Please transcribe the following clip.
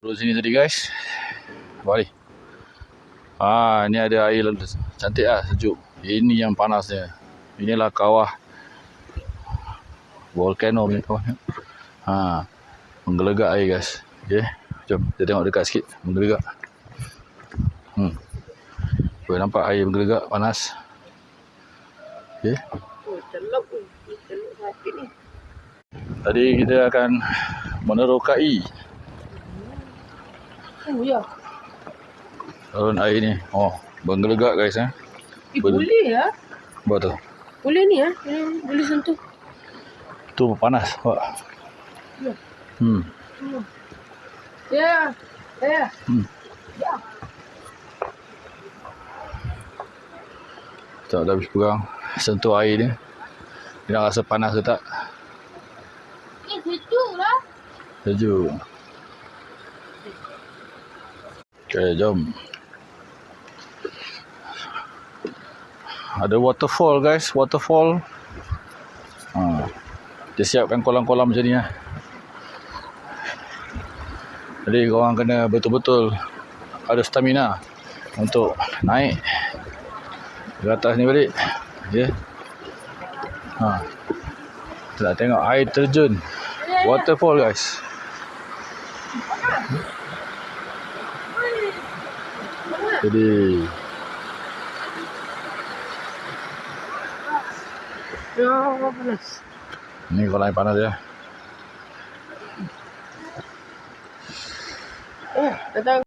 Turun sini tadi guys. Balik. Ini ada air lalu. Cantik lah, sejuk. Ini yang panasnya. Inilah kawah volcano punya kawah. Menggelegak air guys. Okay. Jom kita tengok dekat sikit. Menggelegak. Boleh nampak air menggelegak, panas. Okay. Celup sakit ni. Tadi kita akan menerokai Ya. turun air ni. Menggelegak guys. Boleh ya? Buat tu. Boleh ni ya? Boleh sentuh. Tu panas. Ya. Ya. Ya. Ya. Tak dah habis pegang. Sentuh air ni. Dia nak rasa panas ke tak? Sejuk lah. Sejuk. Okay, jom. Ada waterfall guys, waterfall. Dia siapkan kolam-kolam macam ni lah. Jadi korang kena betul-betul ada stamina untuk naik ke atas ni balik. Okay. Kita nak tengok air terjun. Waterfall guys. Jadi Panas. ni kolam air panas ya. Datang.